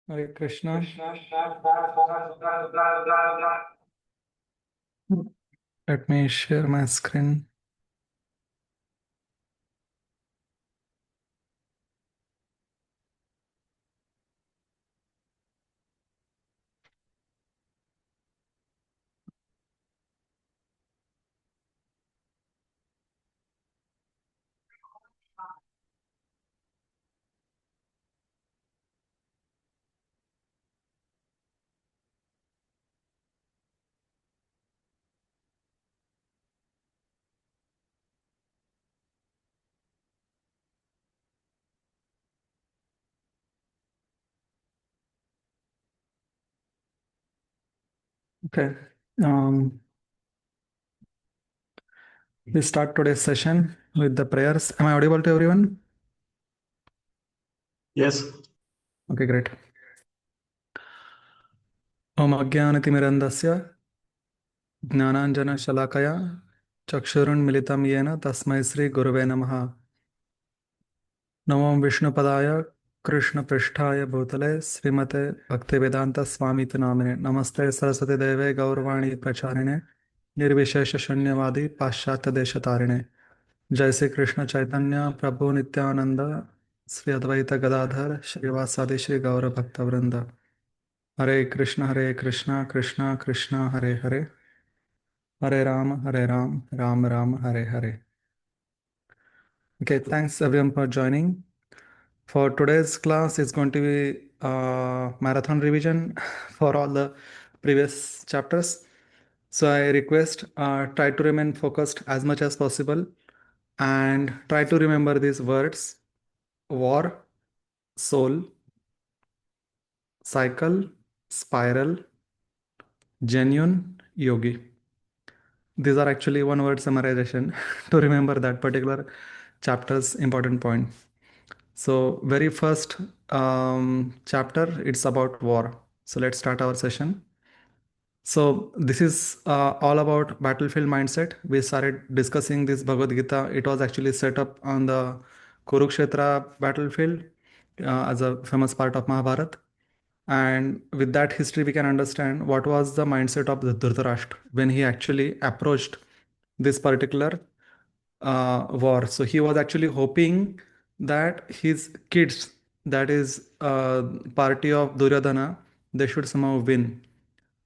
Hare Krishna. Let me share my screen. Okay. We start today's session with the prayers. Am I audible to everyone? Yes. Okay, great. Om Ajnanatimirandasya Jnananjana Chakshurun Militam Yena Tasmai Sri Guruve Namaha. Namo Vishnupadaya Krishna Prishtaya Bhutale Srimate Bhaktivedanta Swami Namine. Namaste Saraswati Deve Gaurvani Pracharine Nirvishesha Shunyavadi Paschatya Deshatarine. जय श्री कृष्ण चैतन्य प्रभु नित्यानंद श्री अद्वैत गदाधर श्रीवासादि श्री गौर भक्त वृंद हरे Krishna Krishna Krishna Hare Hare Hare Ram Ram Ram Hare Hare. Okay, thanks everyone for joining. For today's class, it's going to be marathon revision for all the previous chapters. So I request try to remain focused as much as possible and try to remember these words: war, soul, cycle, spiral, genuine, yogi. These are actually one word summarization to remember that particular chapter's important point. So, very first chapter, it's about war. So, let's start our session. So, this is all about battlefield mindset. We started discussing this Bhagavad Gita. It was actually set up on the Kurukshetra battlefield as a famous part of Mahabharata. And with that history, we can understand what was the mindset of the Dhritarashtra when he actually approached this particular war. So he was actually hoping that his kids, that is party of Duryodhana, they should somehow win.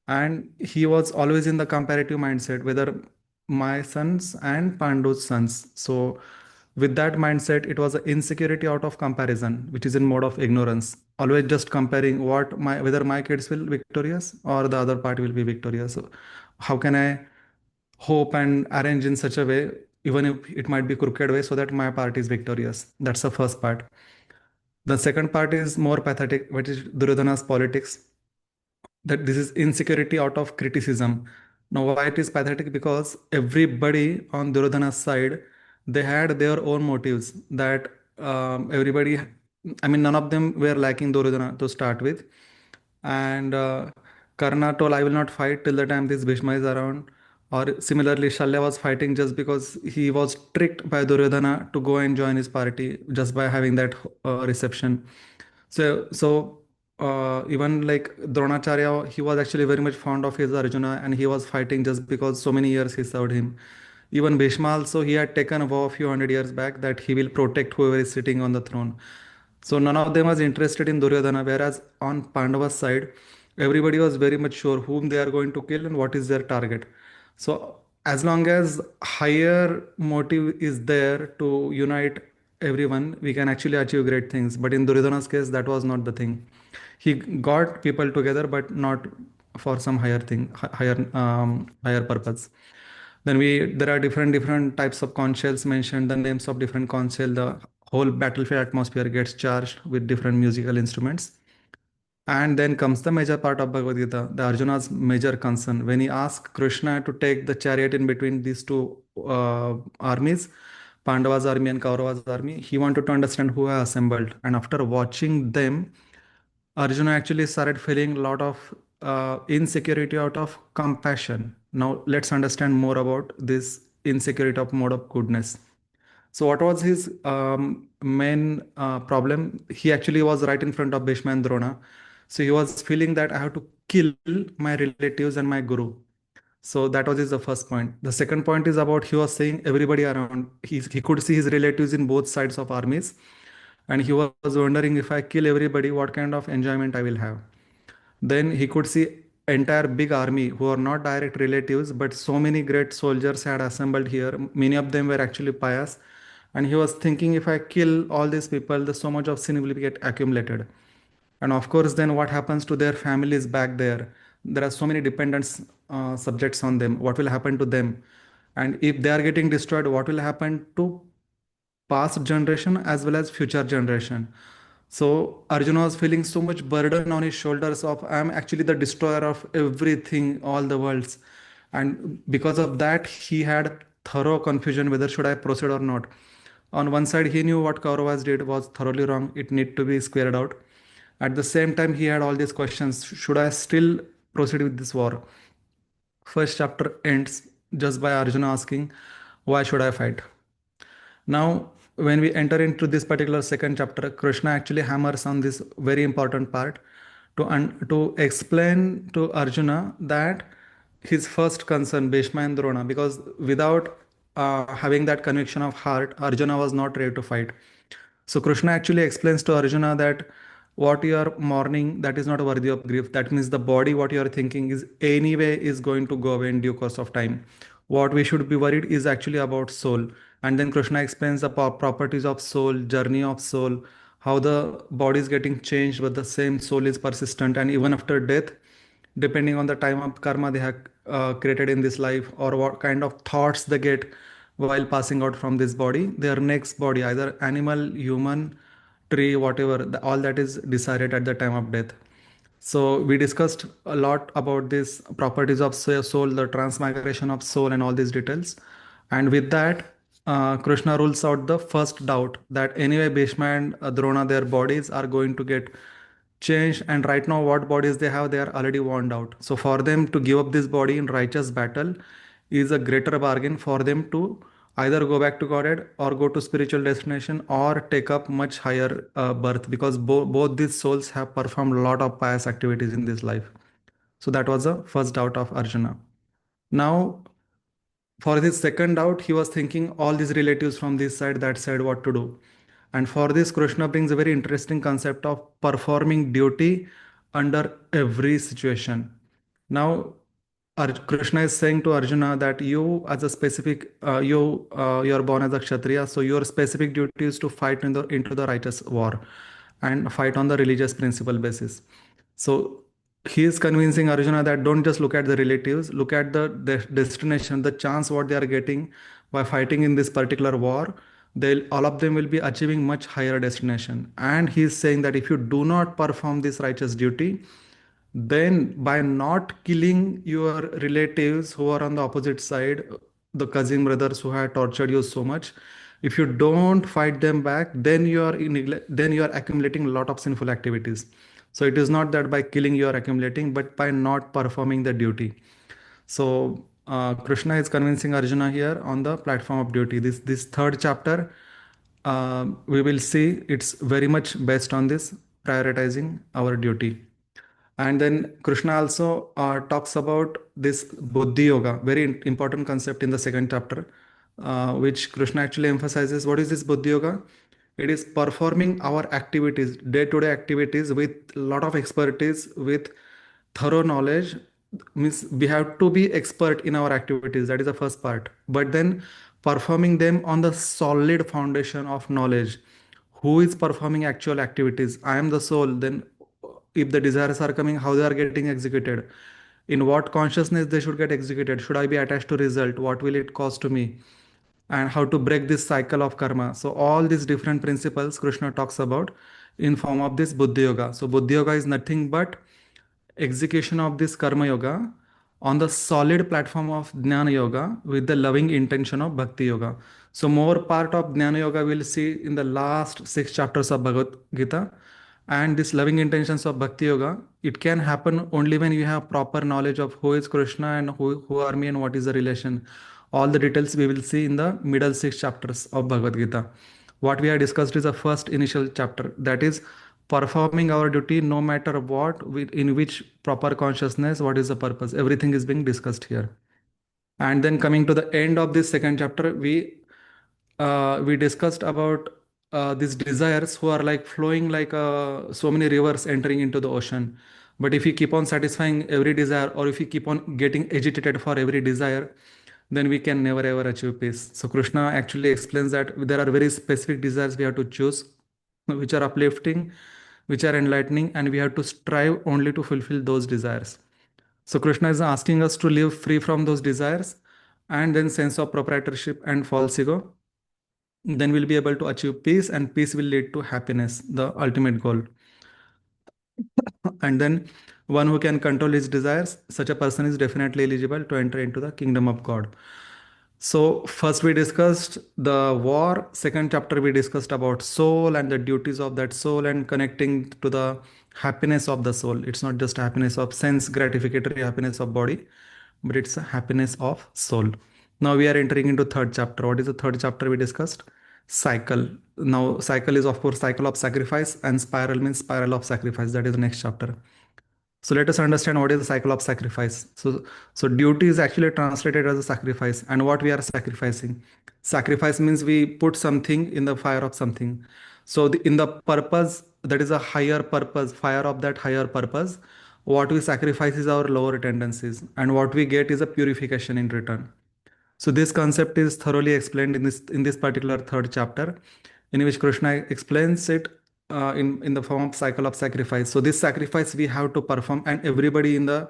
And he was always in the comparative mindset, whether my sons and Pandu's sons. So with that mindset, it was an insecurity out of comparison, which is in mode of ignorance. Always just comparing whether my kids will victorious or the other party will be victorious. So how can I hope and arrange in such a way, even if it might be crooked way, so that my party is victorious? That's the first part. The second part is more pathetic, which is Duryodhana's politics, that this is insecurity out of criticism. Now, why it is pathetic? Because everybody on Duryodhana's side, they had their own motives. That everybody, I mean, none of them were liking Duryodhana to start with. And Karna told, I will not fight till the time this Bhishma is around. Or similarly, Shalya was fighting just because he was tricked by Duryodhana to go and join his party just by having that reception. So even like Dronacharya, he was actually very much fond of his Arjuna, and he was fighting just because so many years he served him. Even Bhishma also, he had taken a vow a few hundred years back that he will protect whoever is sitting on the throne. So none of them was interested in Duryodhana, whereas on Pandava's side, everybody was very much sure whom they are going to kill and what is their target. So as long as higher motive is there to unite everyone, we can actually achieve great things. But in Duryodhana's case, that was not the thing. He got people together, but not for some higher thing, higher purpose. Then there are different types of conch shells mentioned, the names of different conch shell. The whole battlefield atmosphere gets charged with different musical instruments. And then comes the major part of Bhagavad Gita, the Arjuna's major concern. When he asked Krishna to take the chariot in between these two armies, Pandava's army and Kaurava's army, he wanted to understand who are assembled. And after watching them, Arjuna actually started feeling a lot of insecurity out of compassion. Now let's understand more about this insecurity of mode of goodness. So what was his main problem? He actually was right in front of Bhishma and Drona. So he was feeling that I have to kill my relatives and my guru. So that was his the first point. The second point is about he was saying everybody around. He could see his relatives in both sides of armies, and he was wondering if I kill everybody, what kind of enjoyment I will have. Then he could see entire big army who are not direct relatives, but so many great soldiers had assembled here. Many of them were actually pious, and he was thinking if I kill all these people, the so much of sin will get accumulated. And of course, then what happens to their families back there? There are so many dependents subjects on them. What will happen to them? And if they are getting destroyed, what will happen to past generation as well as future generation? So Arjuna was feeling so much burden on his shoulders of I am actually the destroyer of everything, all the worlds. And because of that, he had thorough confusion whether should I proceed or not. On one side, he knew what Kauravas did was thoroughly wrong. It need to be squared out. At the same time, he had all these questions. Should I still proceed with this war? First chapter ends just by Arjuna asking, why should I fight? Now, when we enter into this particular second chapter, Krishna actually hammers on this very important part to explain to Arjuna that his first concern, Bhishma and Drona, because without having that conviction of heart, Arjuna was not ready to fight. So Krishna actually explains to Arjuna that what you are mourning, that is not worthy of grief. That means the body, what you are thinking is anyway is going to go away in due course of time. What we should be worried is actually about soul. And then Krishna explains the properties of soul, journey of soul, how the body is getting changed, but the same soul is persistent. And even after death, depending on the time of karma they have created in this life, or what kind of thoughts they get while passing out from this body, their next body, either animal, human, tree, whatever, all that is decided at the time of death. So we discussed a lot about these properties of soul, the transmigration of soul, and all these details. And with that, Krishna rules out the first doubt that anyway Bhishma and Drona, their bodies are going to get changed, and right now what bodies they have, they are already worn out. So for them to give up this body in righteous battle is a greater bargain for them to either go back to godhead or go to spiritual destination or take up much higher birth, because both these souls have performed a lot of pious activities in this life. So that was the first doubt of Arjuna. Now for this second doubt, he was thinking all these relatives from this side, that side, what to do. And for this, Krishna brings a very interesting concept of performing duty under every situation. Now, Krishna is saying to Arjuna that you, as a specific, you are born as a Kshatriya, so your specific duty is to fight into the righteous war and fight on the religious principle basis. So he is convincing Arjuna that don't just look at the relatives, look at the destination, the chance what they are getting by fighting in this particular war. They'll all of them will be achieving much higher destination. And he is saying that if you do not perform this righteous duty, then by not killing your relatives who are on the opposite side, the cousin brothers who had tortured you so much, if you don't fight them back, then then you are accumulating a lot of sinful activities. So it is not that by killing you are accumulating, but by not performing the duty. So Krishna is convincing Arjuna here on the platform of duty. This third chapter, we will see it's very much based on this prioritizing our duty. And then Krishna also talks about this Buddhi Yoga, very important concept in the second chapter, which Krishna actually emphasizes. What is this Buddhi Yoga? It is performing our activities, day-to-day activities with a lot of expertise, with thorough knowledge. Means we have to be expert in our activities. That is the first part. But then performing them on the solid foundation of knowledge. Who is performing actual activities? I am the soul. Then if the desires are coming, how they are getting executed, in what consciousness they should get executed, should I be attached to result, what will it cost to me, and how to break this cycle of karma. So all these different principles Krishna talks about in form of this Buddhi Yoga. So Buddhi Yoga is nothing but execution of this karma yoga on the solid platform of Jnana Yoga with the loving intention of Bhakti Yoga. So more part of Jnana Yoga we'll see in the last 6 chapters of Bhagavad Gita. And this loving intentions of Bhakti Yoga, it can happen only when you have proper knowledge of who is Krishna and who are me and what is the relation. All the details we will see in the middle 6 chapters of Bhagavad Gita. What we have discussed is the first initial chapter, that is performing our duty no matter what, in which proper consciousness, what is the purpose. Everything is being discussed here. And then coming to the end of this second chapter, we discussed about these desires who are like flowing like so many rivers entering into the ocean. But if you keep on satisfying every desire, or if you keep on getting agitated for every desire, then we can never ever achieve peace. So Krishna actually explains that there are very specific desires we have to choose, which are uplifting, which are enlightening, and we have to strive only to fulfill those desires. So Krishna is asking us to live free from those desires, and then sense of proprietorship and false ego. Then we'll be able to achieve peace, and peace will lead to happiness, the ultimate goal. And then one who can control his desires, such a person is definitely eligible to enter into the kingdom of God. So first we discussed the war. Second chapter we discussed about soul and the duties of that soul and connecting to the happiness of the soul. It's not just happiness of sense gratificatory happiness of body, but it's a happiness of soul. Now we are entering into third chapter. What is the third chapter we discussed? Cycle. Now cycle is of course cycle of sacrifice, and spiral means spiral of sacrifice. That is the next chapter. So let us understand what is the cycle of sacrifice. So duty is actually translated as a sacrifice, and what we are sacrificing. Sacrifice means we put something in the fire of something. So in the purpose, that is a higher purpose, fire of that higher purpose. What we sacrifice is our lower tendencies, and what we get is a purification in return. So this concept is thoroughly explained in this particular third chapter, in which Krishna explains it in the form of cycle of sacrifice. So this sacrifice we have to perform, and everybody in the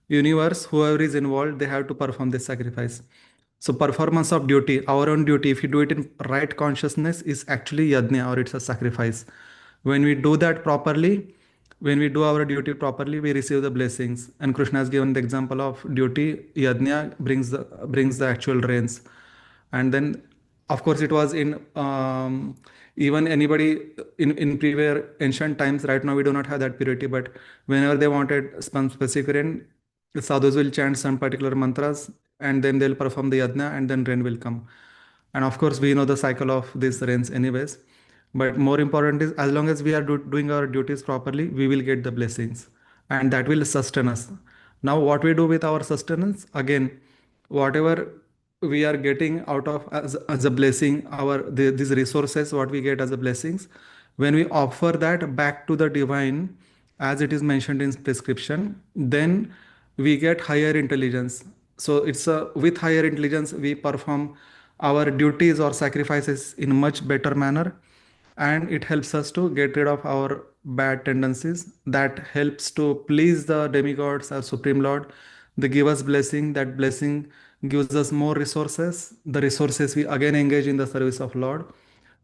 universe, whoever is involved, they have to perform this sacrifice. So performance of duty, our own duty, if you do it in right consciousness, is actually yajna, or it's a sacrifice. When we do that properly, when we do our duty properly, we receive the blessings. And Krishna has given the example of duty, yajna brings the actual rains. And then, of course, it was in even anybody in previous ancient times. Right now, we do not have that purity, but whenever they wanted some specific rain, the sadhus will chant some particular mantras, and then they'll perform the yajna, and then rain will come. And of course, we know the cycle of these rains, anyways. But more important is, as long as we are doing our duties properly, we will get the blessings, and that will sustain us. Now, what we do with our sustenance, again, whatever we are getting out of as a blessing, these resources, what we get as a blessings, when we offer that back to the divine, as it is mentioned in prescription, then we get higher intelligence. So it's with higher intelligence we perform our duties or sacrifices in much better manner, and it helps us to get rid of our bad tendencies. That helps to please the demigods or supreme lord. They give us blessing. That blessing gives us more resources. The resources we again engage in the service of lord,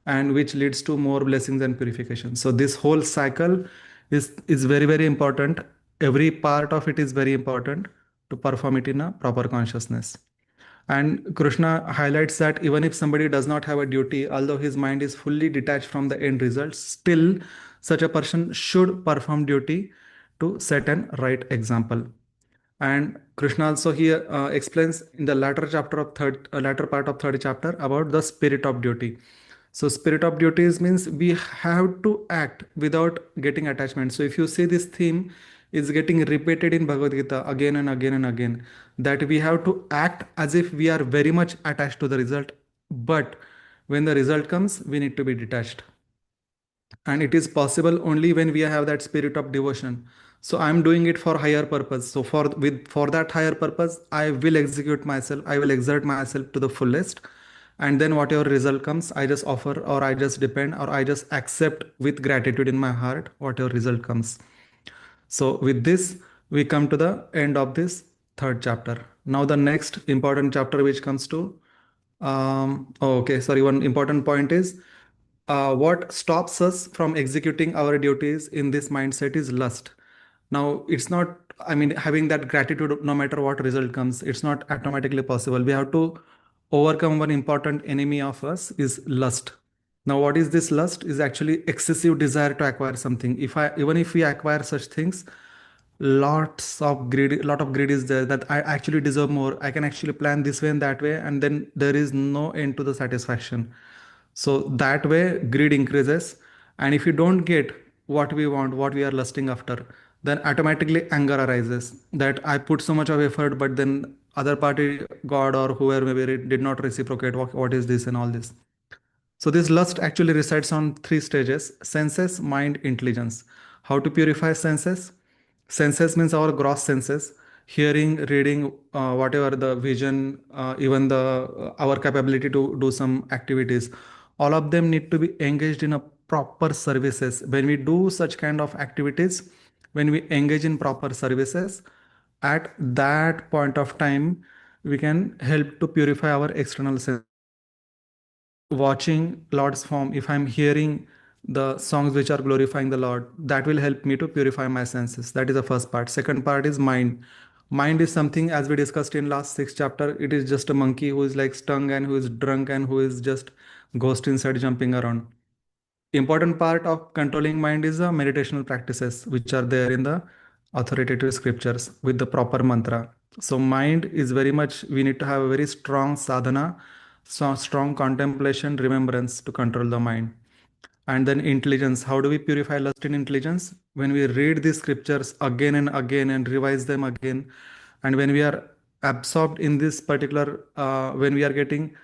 and which leads to more blessings and purification. So this whole cycle is very very important. Every part of it is very important to perform it in a proper consciousness. And Krishna highlights that even if somebody does not have a duty, although his mind is fully detached from the end results, still such a person should perform duty to set an right example. And Krishna also here explains in the latter part of third chapter about the spirit of duty. So spirit of duties means we have to act without getting attachment. So if you see this theme is getting repeated in Bhagavad Gita again and again and again, that we have to act as if we are very much attached to the result. But when the result comes, we need to be detached. And it is possible only when we have that spirit of devotion. So I'm doing it for higher purpose. So for that higher purpose, I will execute myself, I will exert myself to the fullest, and then whatever result comes, I just offer, or I just depend, or I just accept with gratitude in my heart whatever result comes. So with this we come to the end of this third chapter. Now the next important chapter which comes to okay, sorry, one important point is what stops us from executing our duties in this mindset is lust. Now, it's not, I mean, having that gratitude no matter what result comes, it's not automatically possible. We have to overcome one important enemy of us is lust. Now, what is this lust? Is actually excessive desire to acquire something. Even if we acquire such things, lot of greed is there, that I actually deserve more. I can actually plan this way and that way, and then there is no end to the satisfaction. So that way greed increases. And if you don't get, what we want, what we are lusting after, then automatically anger arises that I put so much of effort, but then other party, God or whoever maybe did not reciprocate. What is this and all this? So this lust actually resides on three stages: senses, mind, intelligence. How to purify senses? Senses means our gross senses, hearing, reading, whatever the vision, even the our capability to do some activities. All of them need to be engaged in a proper services. When we do such kind of activities, when we engage in proper services, at that point of time, we can help to purify our external senses. Watching Lord's form, if I'm hearing the songs which are glorifying the Lord, that will help me to purify my senses. That is the first part. Second part is mind. Mind is something, as we discussed in last six chapter, it is just a monkey who is like stung and who is drunk and who is just ghost inside jumping around. Important part of controlling mind is the meditational practices which are there in the authoritative scriptures with the proper mantra. So mind is very much, we need to have a very strong sadhana, so strong contemplation, remembrance to control the mind. And then intelligence. How do we purify lust in intelligence? When we read these scriptures again and again and revise them again, and when we are absorbed in this particular, when we are getting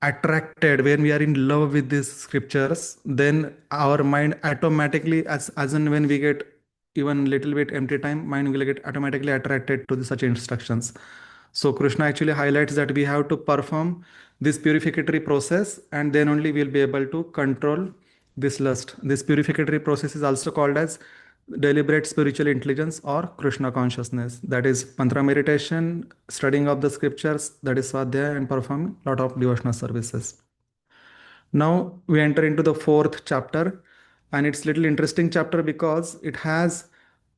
attracted, when we are in love with these scriptures, then our mind automatically, as in when we get even little bit empty time, mind will get automatically attracted to the such instructions. So Krishna actually highlights that we have to perform this purificatory process, and then only we'll be able to control this lust. This purificatory process is also called as deliberate spiritual intelligence or Krishna consciousness. That is mantra meditation, studying of the scriptures, that is Swadhyaya, and performing lot of devotional services. Now we enter into the fourth chapter, and it's little interesting chapter because it has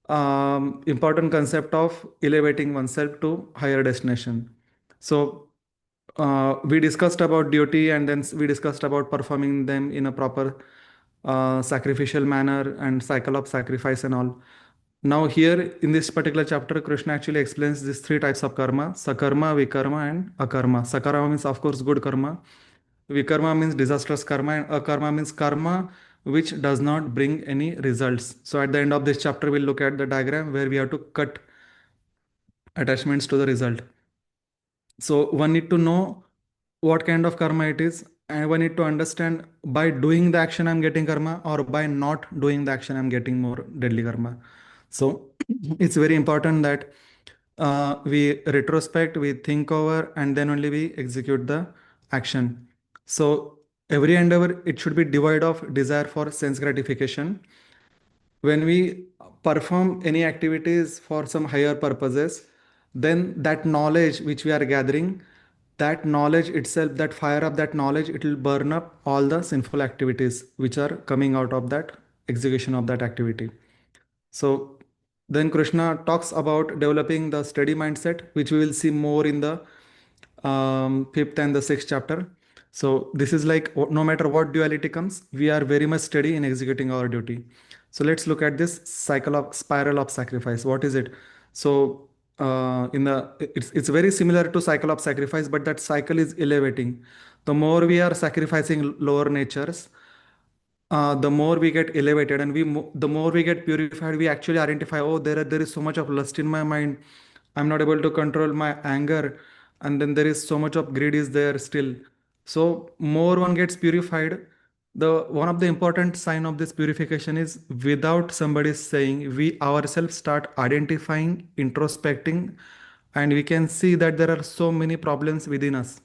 important concept of elevating oneself to higher destination. So we discussed about duty, and then we discussed about performing them in a proper sacrificial manner and cycle of sacrifice and all. Now here in this particular chapter, Krishna actually explains these three types of karma: sakarma, vikarma, and akarma. Sakarma means of course good karma. Vikarma means disastrous karma, and akarma means karma which does not bring any results. So at the end of this chapter, we'll look at the diagram where we have to cut attachments to the result. So one need to know what kind of karma it is, and one need to understand by doing the action I'm getting karma, or by not doing the action I'm getting more deadly karma. So it's very important that we retrospect, we think over, and then only we execute the action. So every endeavor, it should be devoid of desire for sense gratification. When we perform any activities for some higher purposes, then that knowledge which we are gathering, that knowledge itself, that fire of that knowledge, it will burn up all the sinful activities which are coming out of that execution of that activity. So then Krishna talks about developing the steady mindset, which we will see more in the fifth and the sixth chapter. So this is like no matter what duality comes, we are very much steady in executing our duty. So let's look at this cycle of spiral of sacrifice. What is it? So in the it's very similar to cycle of sacrifice, but that cycle is elevating. The more we are sacrificing lower natures, the more we get elevated, and the more we get purified, we actually identify, oh, there is so much of lust in my mind. I'm not able to control my anger, and then there is so much of greed is there still. So more one gets purified. The one of the important sign of this purification is without somebody saying, we ourselves start identifying, introspecting, and we can see that there are so many problems within us.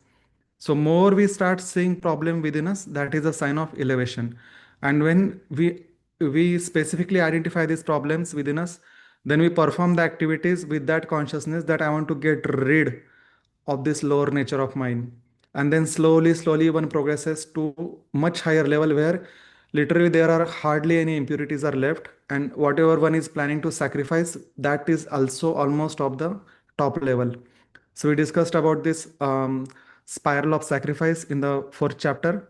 So more we start seeing problem within us, that is a sign of elevation. And when we specifically identify these problems within us, then we perform the activities with that consciousness that I want to get rid of this lower nature of mine. And then slowly, slowly one progresses to much higher level where literally there are hardly any impurities are left, and whatever one is planning to sacrifice, that is also almost of the top level. So we discussed about this spiral of sacrifice in the fourth chapter.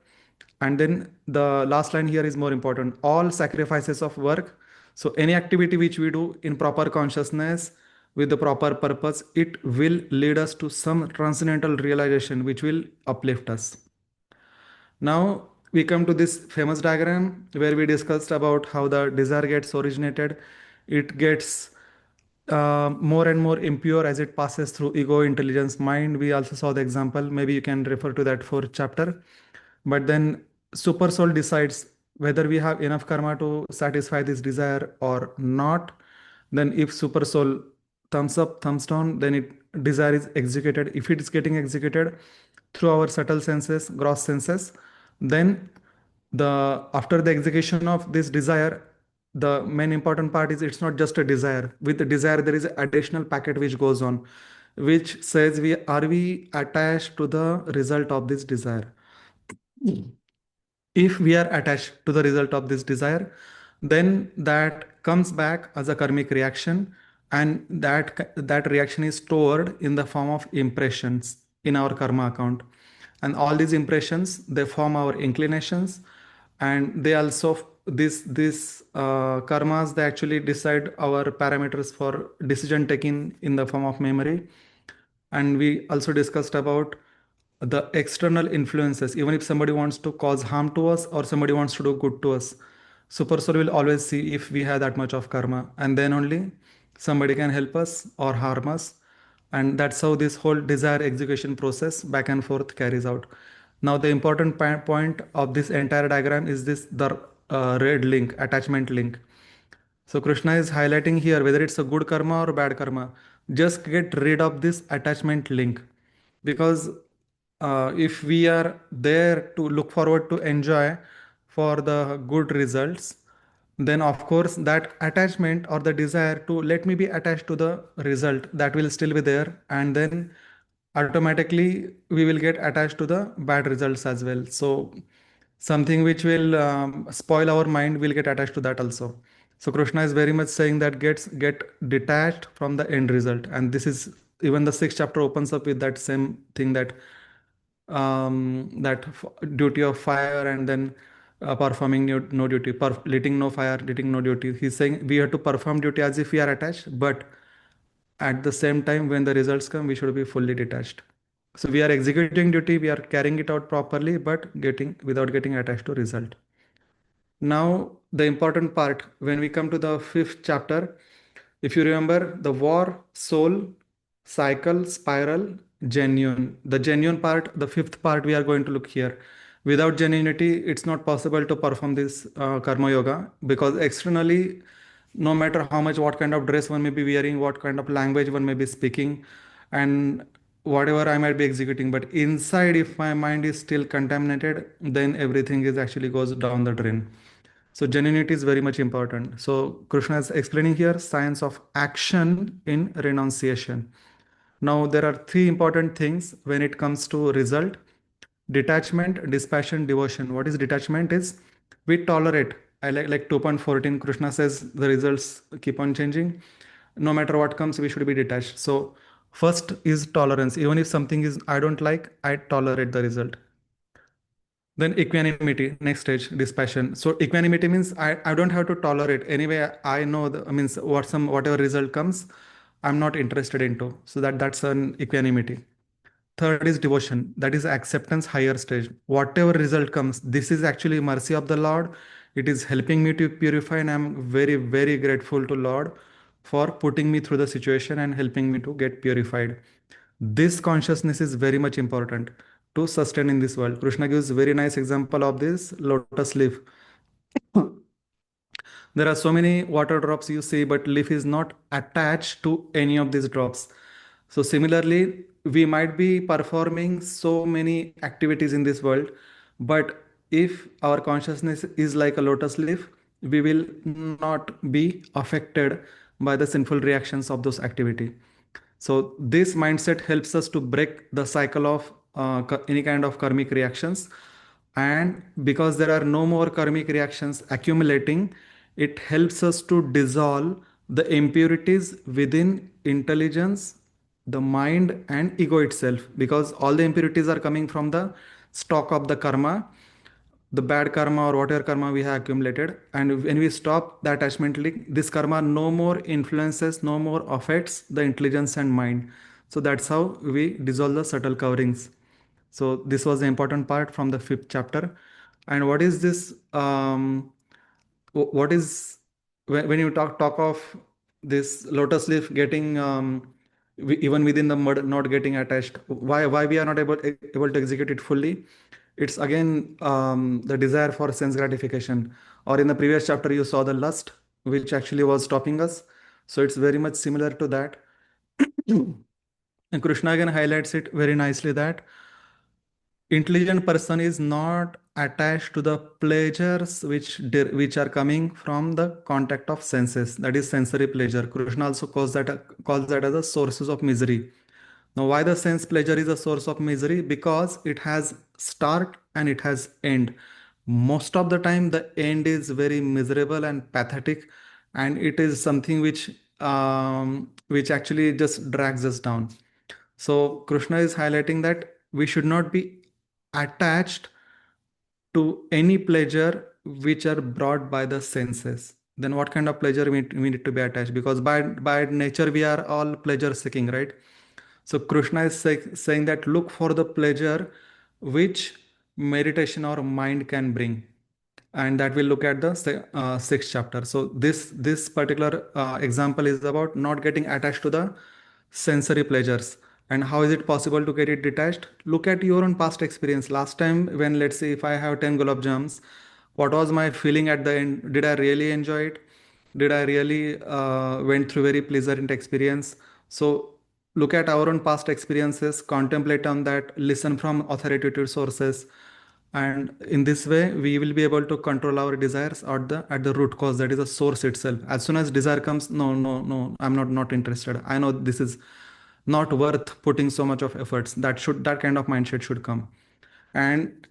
And then the last line here is more important: all sacrifices of work. So any activity which we do in proper consciousness with the proper purpose, it will lead us to some transcendental realization which will uplift us. Now we come to this famous diagram where we discussed about how the desire gets originated. It gets more and more impure as it passes through ego, intelligence, mind. We also saw the example. Maybe you can refer to that fourth chapter. But then super soul decides whether we have enough karma to satisfy this desire or not. Then if super soul thumbs up, thumbs down, then it desire is executed. If it is getting executed through our subtle senses, gross senses, then the after the execution of this desire, the main important part is it's not just a desire. With the desire, there is an additional packet which goes on, which says we attached to the result of this desire. If we are attached to the result of this desire, then that comes back as a karmic reaction, and that reaction is stored in the form of impressions in our karma account. And all these impressions, they form our inclinations, and they also this karmas, they actually decide our parameters for decision taking in the form of memory. And we also discussed about the external influences. Even if somebody wants to cause harm to us or somebody wants to do good to us, super soul will always see if we have that much of karma, and then only somebody can help us or harm us. And that's how this whole desire execution process back and forth carries out. Now the important point of this entire diagram is this the red link, attachment link. So Krishna is highlighting here whether it's a good karma or bad karma. Just get rid of this attachment link, because if we are there to look forward to enjoy for the good results, then of course that attachment or the desire to let me be attached to the result, that will still be there, and then automatically we will get attached to the bad results as well. So something which will spoil our mind will get attached to that also. So Krishna is very much saying that get detached from the end result, and this is even the sixth chapter opens up with that same thing, that duty of fire, and then performing no duty, letting no fire, letting no duty. He's saying we have to perform duty as if we are attached, but at the same time, when the results come, we should be fully detached. So we are executing duty, we are carrying it out properly, but getting without getting attached to result. Now, the important part when we come to the fifth chapter, if you remember the war, soul, cycle, spiral, genuine. The genuine part, the fifth part, we are going to look here. Without genuinity, it's not possible to perform this karma yoga, because externally, no matter how much, what kind of dress one may be wearing, what kind of language one may be speaking, and whatever I might be executing, but inside, if my mind is still contaminated, then everything is actually goes down the drain. So genuinity is very much important. So Krishna is explaining here science of action in renunciation. Now there are three important things when it comes to result: detachment, dispassion, devotion. What is detachment is we tolerate. I like 2.14. Krishna says the results keep on changing. No matter what comes, we should be detached. So first is tolerance. Even if something is I don't like, I tolerate the result. Then equanimity, next stage, dispassion. So equanimity means I don't have to tolerate. Anyway, I know the means whatever result comes, I'm not interested into. So that's an equanimity. Third is devotion. That is acceptance, higher stage. Whatever result comes, this is actually mercy of the Lord. It is helping me to purify, and I'm very, very grateful to Lord for putting me through the situation and helping me to get purified. This consciousness is very much important to sustain in this world. Krishna gives very nice example of this lotus leaf. There are so many water drops you see, but leaf is not attached to any of these drops. So similarly, we might be performing so many activities in this world, but if our consciousness is like a lotus leaf, we will not be affected by the sinful reactions of those activity. So this mindset helps us to break the cycle of any kind of karmic reactions. And because there are no more karmic reactions accumulating, it helps us to dissolve the impurities within intelligence, the mind, and ego itself. Because all the impurities are coming from the stock of the karma, the bad karma or whatever karma we have accumulated. And when we stop the attachment link, this karma no more influences, no more affects the intelligence and mind. So that's how we dissolve the subtle coverings. So this was the important part from the fifth chapter. And what is this? What is when you talk of this lotus leaf getting even within the mud not getting attached? Why we are not able to execute it fully? It's again the desire for sense gratification. Or in the previous chapter, you saw the lust, which actually was stopping us. So it's very much similar to that. And Krishna again highlights it very nicely that intelligent person is not attached to the pleasures which are coming from the contact of senses, that is sensory pleasure. Krishna also calls that as the sources of misery. Now why the sense pleasure is a source of misery? Because it has start and it has end. Most of the time the end is very miserable and pathetic, and it is something which actually just drags us down. So Krishna is highlighting that we should not be attached to any pleasure which are brought by the senses. Then what kind of pleasure we need to be attached? Because by nature we are all pleasure seeking, right? So Krishna is saying that look for the pleasure which meditation or mind can bring, and that we'll look at the sixth chapter. So this particular example is about not getting attached to the sensory pleasures. And how is it possible to get it detached? Look at your own past experience. Last time, when let's say if I have 10 gulab jams, what was my feeling at the end? Did I really enjoy it? Did I really went through very pleasant experience? So look at our own past experiences, contemplate on that, listen from authoritative sources, and in this way we will be able to control our desires at the root cause, that is the source itself. As soon as desire comes, no, no, no, I'm not interested, I know this is not worth putting so much of efforts, that kind of mindset should come. And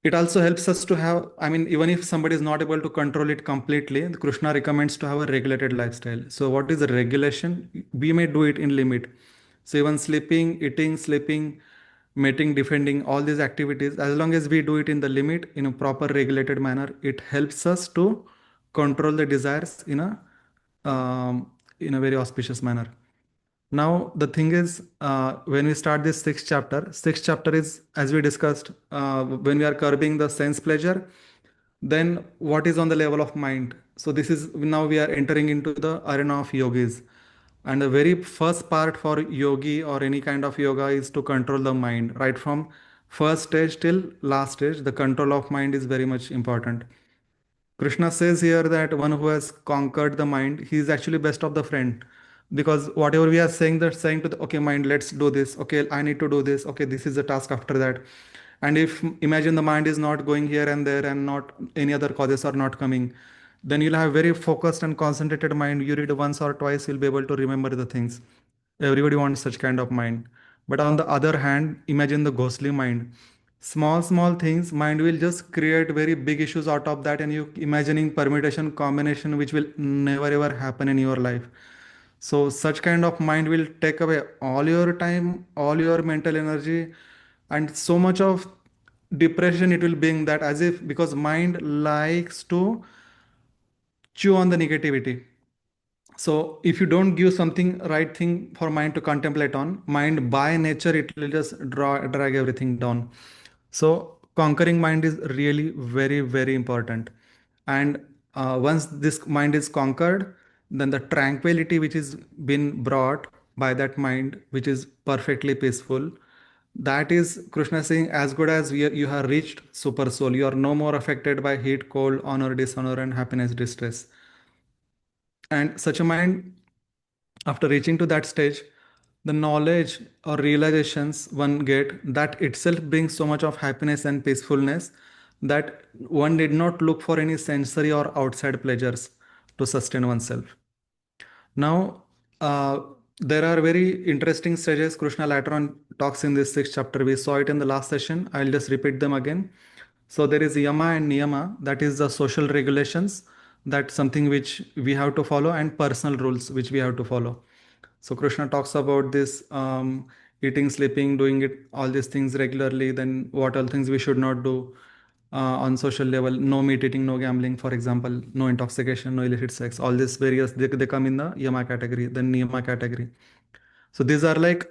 it also helps us to have, I mean, even if somebody is not able to control it completely, Krishna recommends to have a regulated lifestyle. So what is the regulation? We may do it in limit. So even sleeping, eating, sleeping, mating, defending, all these activities, as long as we do it in the limit, in a proper regulated manner, it helps us to control the desires in a very auspicious manner. Now, the thing is, when we start this sixth chapter is, as we discussed, when we are curbing the sense pleasure, then what is on the level of mind? So this is, now we are entering into the arena of yogis. And the very first part for yogi or any kind of yoga is to control the mind. Right from first stage till last stage, the control of mind is very much important. Krishna says here that one who has conquered the mind, he is actually best of the friend. Because whatever we are saying, that saying to the okay mind, let's do this. Okay, I need to do this. Okay, this is the task after that. And if imagine the mind is not going here and there and not any other causes are not coming, then you'll have very focused and concentrated mind. You read once or twice, you'll be able to remember the things. Everybody wants such kind of mind. But on the other hand, imagine the ghostly mind. Small things, mind will just create very big issues out of that, and you imagining permutation, combination, which will never ever happen in your life. So such kind of mind will take away all your time, all your mental energy, and so much of depression it will bring, that as if because mind likes to chew on the negativity. So if you don't give something right thing for mind to contemplate on, mind by nature it will just drag everything down. So conquering mind is really very important. And once this mind is conquered, then the tranquility which is been brought by that mind, which is perfectly peaceful, that is Krishna saying, as good as you have reached super soul. You are no more affected by heat, cold, honor, dishonor, and happiness, distress. And such a mind, after reaching to that stage, the knowledge or realizations one get, that itself brings so much of happiness and peacefulness that one did not look for any sensory or outside pleasures to sustain oneself. Now, there are very interesting stages Krishna later on talks in this sixth chapter. We saw it in the last session. I'll just repeat them again. So there is yama and niyama, that is the social regulations, that's something which we have to follow, and personal rules which we have to follow. So Krishna talks about this eating, sleeping, doing it, all these things regularly. Then what all things we should not do on social level: no meat eating, no gambling, for example, no intoxication, no illicit sex. All these various they come in the yama category, then niyama category. So these are like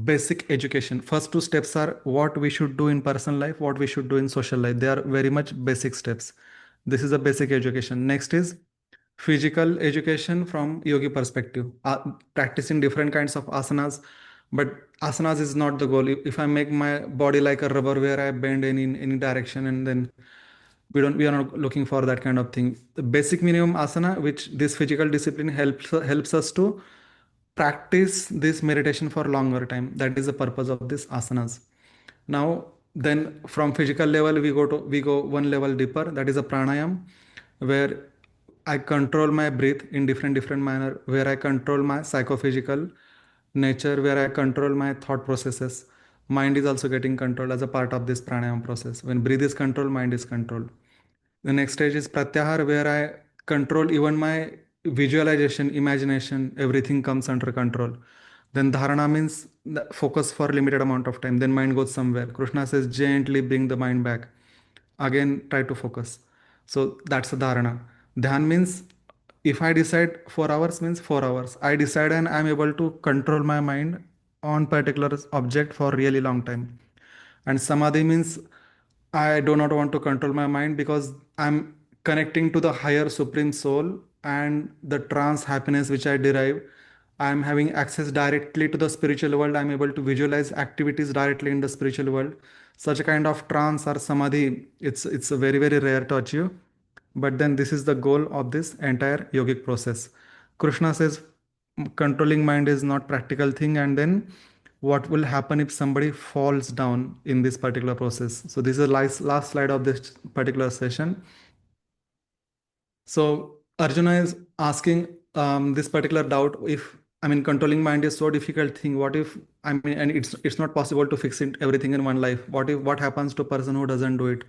basic education. First two steps are what we should do in personal life, what we should do in social life. They are very much basic steps. This is a basic education. Next is physical education from yogi perspective, practicing different kinds of asanas. But asanas is not the goal. If I make my body like a rubber where I bend in any direction, and then we are not looking for that kind of thing. The basic minimum asana, which this physical discipline helps us to practice this meditation for longer time. That is the purpose of this asanas. Now, then from physical level we go one level deeper. That is a pranayam, where I control my breath in different manner, where I control my psychophysical nature, where I control my thought processes. Mind is also getting controlled as a part of this pranayam process. When breath is controlled, mind is controlled. The next stage is pratyahar, where I control even my visualization, imagination, everything comes under control. Then dharana means the focus for limited amount of time. Then mind goes somewhere. Krishna says gently bring the mind back. Again, try to focus. So that's the dharana. Dhyan means if I decide 4 hours means 4 hours. I decide and I'm able to control my mind on particular object for really long time. And samadhi means I do not want to control my mind because I'm connecting to the higher supreme soul and the trance happiness which I derive. I'm having access directly to the spiritual world. I'm able to visualize activities directly in the spiritual world. Such a kind of trance or samadhi, it's a very rare to achieve. But then this is the goal of this entire yogic process. Krishna says controlling mind is not practical thing, and then what will happen if somebody falls down in this particular process. So this is the last slide of this particular session. So Arjuna is asking this particular doubt, if I mean controlling mind is so difficult thing, what if I mean, and it's not possible to fix it everything in one life. What happens to a person who doesn't do it?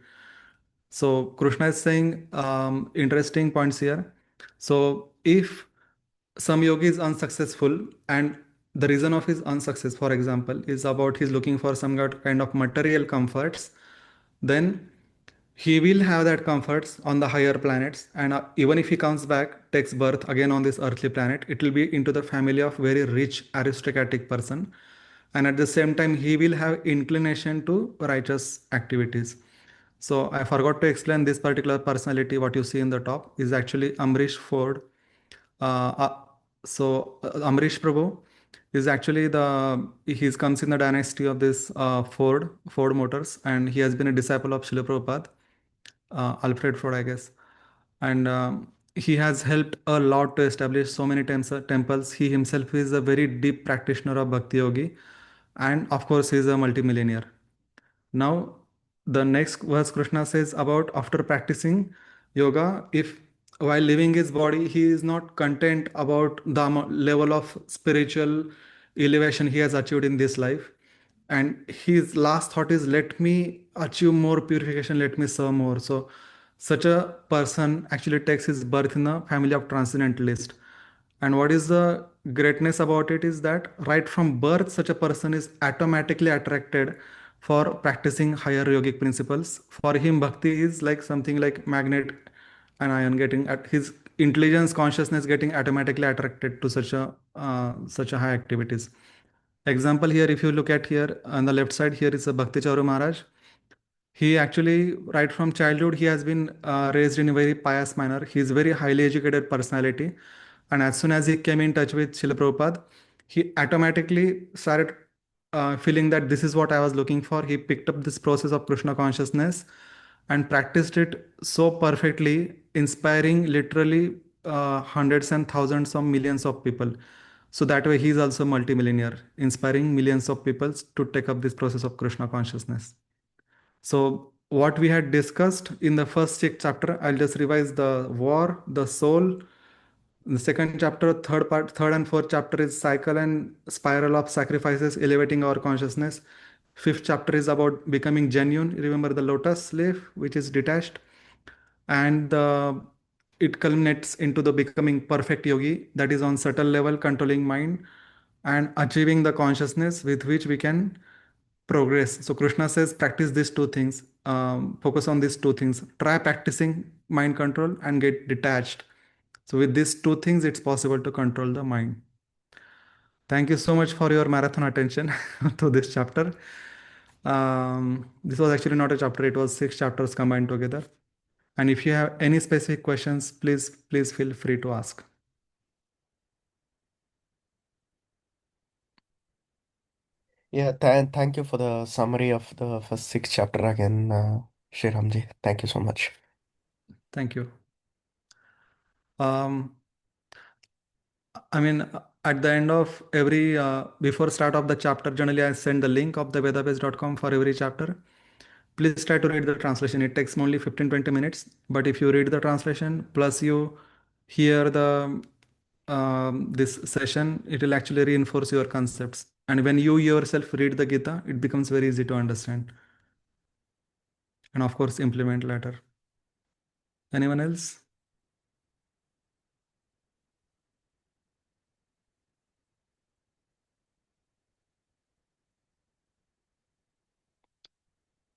So Krishna is saying interesting points here. So if some yogi is unsuccessful, and the reason of his unsuccess, for example, is about he's looking for some kind of material comforts, then he will have that comforts on the higher planets. And even if he comes back, takes birth again on this earthly planet, it will be into the family of very rich aristocratic person. And at the same time, he will have inclination to righteous activities. So I forgot to explain this particular personality. What you see in the top is actually Amrish Ford. Uh, uh, Amrish Prabhu is actually he comes in the dynasty of this Ford Motors, and he has been a disciple of Srila Prabhupada, Alfred Ford, I guess. And he has helped a lot to establish so many temples. He himself is a very deep practitioner of Bhakti Yogi, and of course, he is a multimillionaire. Now, the next verse Krishna says about after practicing yoga, if while living his body, he is not content about the level of spiritual elevation he has achieved in this life. And his last thought is, let me achieve more purification, let me serve more. So, such a person actually takes his birth in the family of transcendentalists. And what is the greatness about it is that right from birth, such a person is automatically attracted for practicing higher yogic principles. For him, bhakti is like something like magnet and ion getting at his intelligence, consciousness getting automatically attracted to such a high activities. Example here, if you look at here on the left side, here is a Bhakti Charu Maharaj. He actually, right from childhood, he has been raised in a very pious manner. He is a very highly educated personality. And as soon as he came in touch with Srila Prabhupada, he automatically started feeling that this is what I was looking for. He picked up this process of Krishna consciousness and practiced it so perfectly, inspiring literally hundreds and thousands of millions of people. So that way, he is also multimillionaire, inspiring millions of people to take up this process of Krishna consciousness. So what we had discussed in the first chapter, I'll just revise the war, the soul. The second chapter, third and fourth chapter is cycle and spiral of sacrifices, elevating our consciousness. Fifth chapter is about becoming genuine. Remember the lotus leaf, which is detached, and it culminates into the becoming perfect yogi, that is on subtle level, controlling mind and achieving the consciousness with which we can progress. So Krishna says, practice these two things, focus on these two things. Try practicing mind control and get detached. So with these two things, it's possible to control the mind. Thank you so much for your marathon attention to this chapter. This was actually not a chapter, it was 6 chapters combined together. And if you have any specific questions, please feel free to ask. Yeah, thank you for the summary of the first six chapter again, Shriramji. Thank you so much. Thank you. Um, I mean, at the end of every, before start of the chapter, generally I send the link of the vedabase.com for every chapter. Please try to read the translation. It takes only 15-20 minutes. But if you read the translation, plus you hear the this session, it will actually reinforce your concepts. And when you yourself read the Gita, it becomes very easy to understand. And of course, implement later. Anyone else?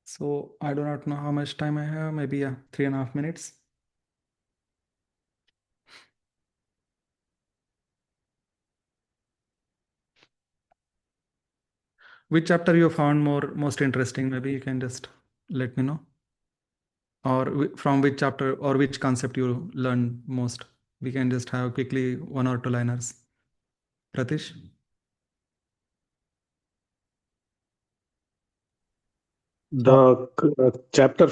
So I do not know how much time I have. Maybe, yeah, 3.5 minutes. Which chapter you found most interesting? Maybe you can just let me know. Or from which chapter or which concept you learned most. We can just have quickly 1 or 2 liners. Pratish? Or The chapter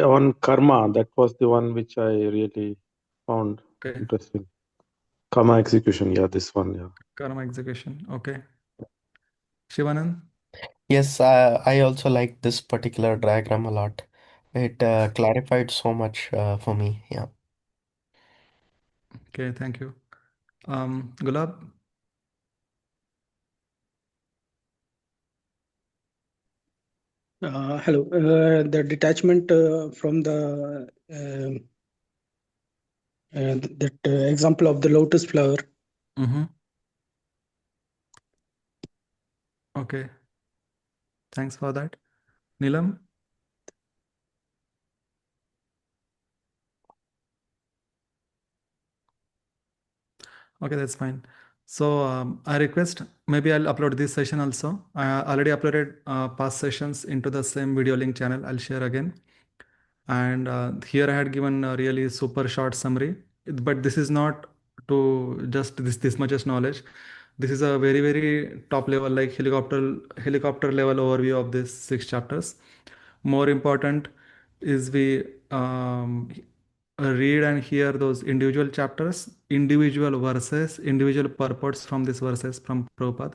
on karma, that was the one which I really found okay, interesting. Karma execution, yeah, this one, yeah. karma execution. Okay. Shivanand? Yes, I also like this particular diagram a lot. It clarified so much for me. Yeah. Okay, thank you. Gulab? Hello. The detachment from the that example of the lotus flower. Mm-hmm. Okay. Thanks for that. Nilam? Okay, that's fine. So I request maybe I'll upload this session also. I already uploaded past sessions into the same video link channel. I'll share again. And here I had given a really super short summary. But this is not to just this much as knowledge. This is a very top level, like helicopter level overview of these 6 chapters. More important is we read and hear those individual chapters, individual verses, individual purports from these verses from Prabhupada.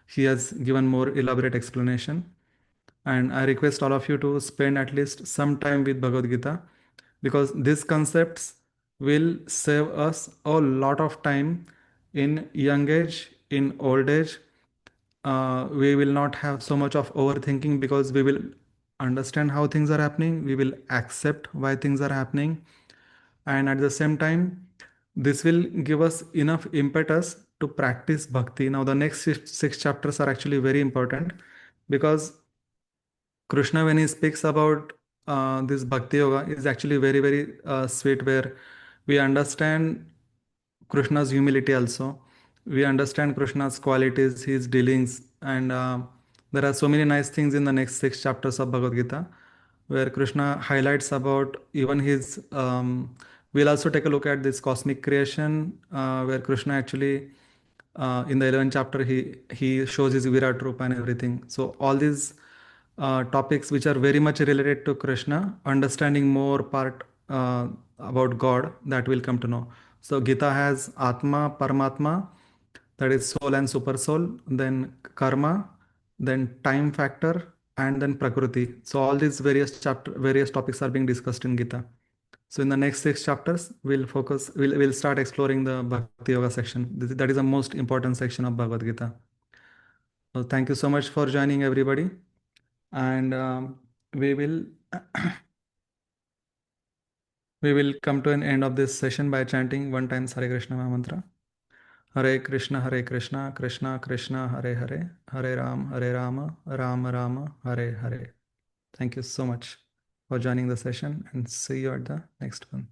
He has given more elaborate explanation. And I request all of you to spend at least some time with Bhagavad Gita, because these concepts will save us a lot of time in young age, in old age. We will not have so much of overthinking because we will understand how things are happening, we will accept why things are happening, and at the same time, this will give us enough impetus to practice bhakti. Now, the next six chapters are actually very important, because Krishna, when he speaks about this bhakti yoga, is actually very sweet, where we understand Krishna's humility also. We understand Krishna's qualities, his dealings, and there are so many nice things in the next 6 chapters of Bhagavad Gita, where Krishna highlights about even his. We'll also take a look at this cosmic creation, where Krishna actually, in the 11th chapter, he shows his Virat Rupa and everything. So all these topics which are very much related to Krishna, understanding more part about God, that will come to know. So Gita has Atma, Paramatma, that is soul and super soul, then karma, then time factor, and then Prakriti. So all these various topics are being discussed in Gita. So in the next 6 chapters, we'll start exploring the Bhakti Yoga section. That is the most important section of Bhagavad Gita. So thank you so much for joining, everybody, and we will we will come to an end of this session by chanting one time Hare Krishna mantra. Hare Krishna, Krishna Krishna, Hare Hare, Hare Rama, Rama Rama, Hare Hare. Thank you so much for joining the session, and see you at the next one.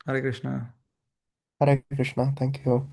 Hare Krishna. Hare Krishna. Thank you.